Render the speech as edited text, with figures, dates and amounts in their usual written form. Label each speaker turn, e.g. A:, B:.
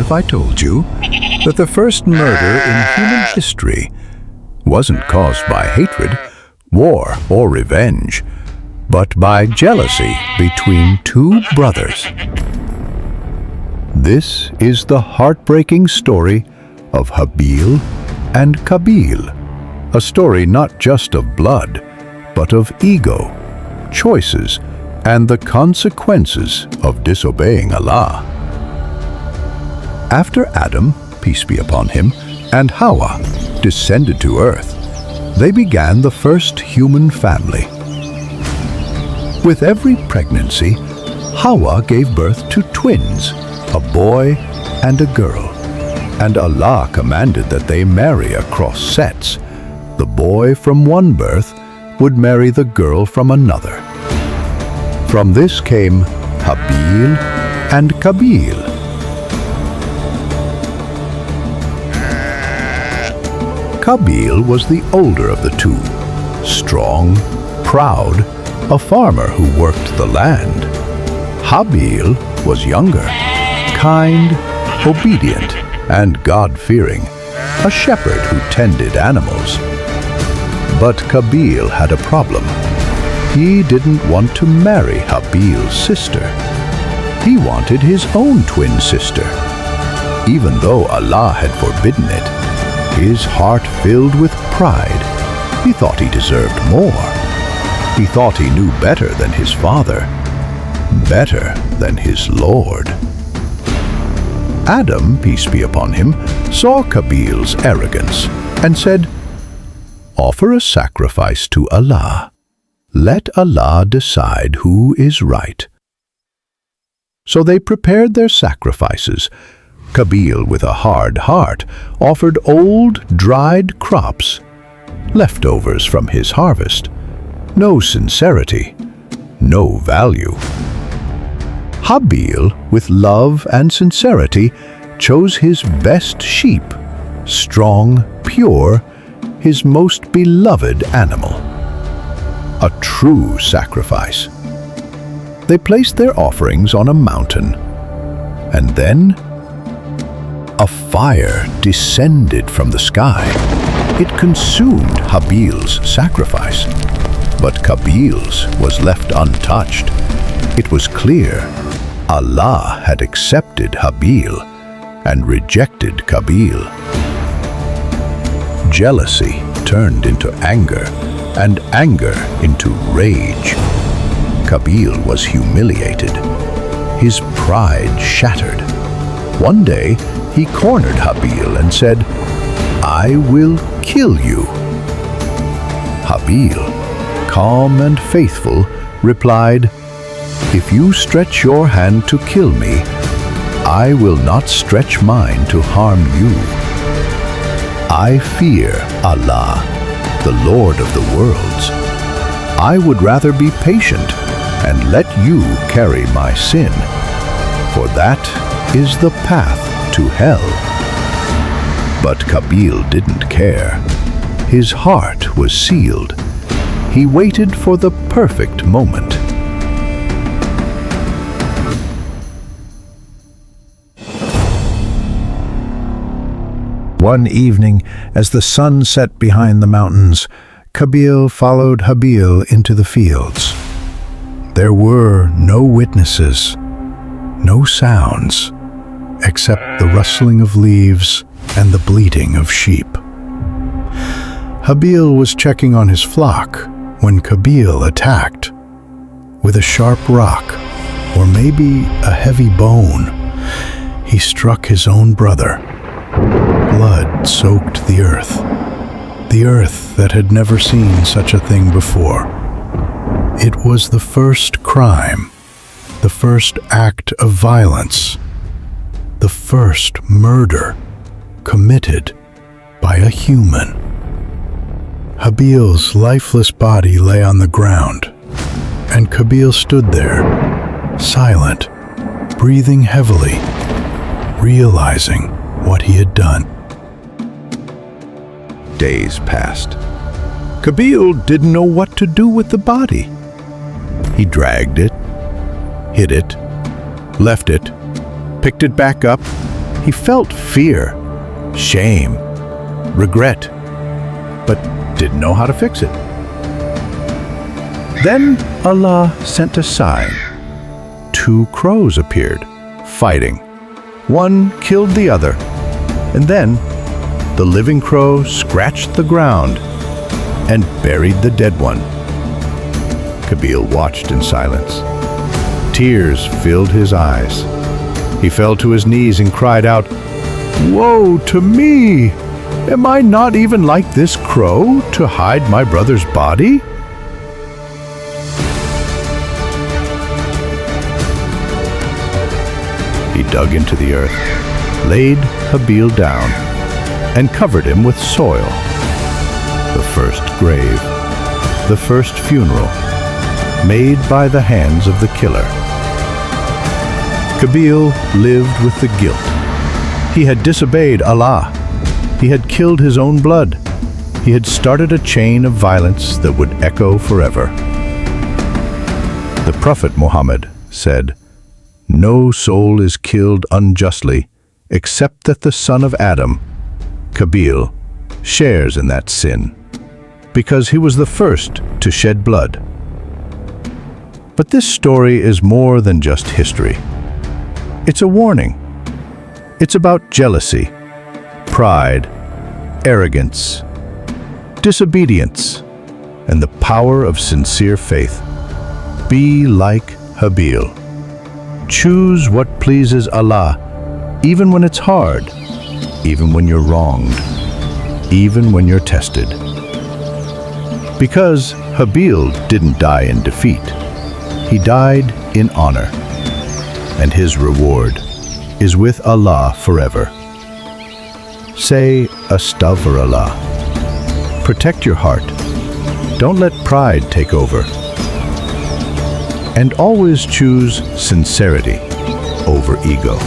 A: if I told you that the first murder in human history wasn't caused by hatred, war, or revenge, but by jealousy between two brothers? This is the heartbreaking story of Habil and Qabil, a story not just of blood, but of ego, choices, and the consequences of disobeying Allah. After Adam, peace be upon him, and Hawa descended to earth, they began the first human family. With every pregnancy, Hawa gave birth to twins, a boy and a girl, and Allah commanded that they marry across sets. The boy from one birth would marry the girl from another. From this came Habil and Qabil. Qabil was the older of the two, strong, proud, a farmer who worked the land. Habil was younger, kind, obedient, and God-fearing, a shepherd who tended animals. But Qabil had a problem. He didn't want to marry Habil's sister. He wanted his own twin sister. Even though Allah had forbidden it, his heart filled with pride. He thought he deserved more. He thought he knew better than his father, better than his Lord. Adam, peace be upon him, saw Qabil's arrogance and said, "Offer a sacrifice to Allah. Let Allah decide who is right." So they prepared their sacrifices. Qabil, with a hard heart, offered old, dried crops, leftovers from his harvest. No sincerity, no value. Habil, with love and sincerity, chose his best sheep, strong, pure, his most beloved animal. A true sacrifice. They placed their offerings on a mountain, and then a fire descended from the sky. It consumed Habil's sacrifice, but Qabil's was left untouched. It was clear Allah had accepted Habil and rejected Qabil. Jealousy turned into anger, and anger into rage. Qabil was humiliated, his pride shattered. One day, he cornered Habil and said, "I will kill you." Habil, calm and faithful, replied, "If you stretch your hand to kill me, I will not stretch mine to harm you. I fear Allah, the Lord of the worlds. I would rather be patient and let you carry my sin, for that is the path to hell." But Qabil didn't care. His heart was sealed. He waited for the perfect moment. One evening, as the sun set behind the mountains, Qabil followed Habil into the fields. There were no witnesses, no sounds, except the rustling of leaves and the bleating of sheep. Habil was checking on his flock when Qabil attacked. With a sharp rock, or maybe a heavy bone, he struck his own brother. Blood soaked the earth that had never seen such a thing before. It was the first crime, the first act of violence, the first murder committed by a human. Habil's lifeless body lay on the ground, and Qabil stood there, silent, breathing heavily, realizing what he had done. Days passed. Qabil didn't know what to do with the body. He dragged it, hid it, left it, picked it back up. He felt fear, shame, regret, but didn't know how to fix it. Then Allah sent a sign. 2 crows appeared, fighting. One killed the other, and then the living crow scratched the ground and buried the dead one. Qabil watched in silence. Tears filled his eyes. He fell to his knees and cried out, "Woe to me! Am I not even like this crow to hide my brother's body?" He dug into the earth, laid Habil down, and covered him with soil. The first grave, the first funeral, made by the hands of the killer. Qabil lived with the guilt. He had disobeyed Allah. He had killed his own blood. He had started a chain of violence that would echo forever. The Prophet Muhammad said, "No soul is killed unjustly, except that the son of Adam, Qabil, shares in that sin, because he was the first to shed blood." But this story is more than just history. It's a warning. It's about jealousy, pride, arrogance, disobedience, and the power of sincere faith. Be like Habil. Choose what pleases Allah, even when it's hard, even when you're wronged, even when you're tested. Because Habil didn't die in defeat. He died in honor, and his reward is with Allah forever. Say Astaghfirullah. Protect your heart. Don't let pride take over. And always choose sincerity over ego.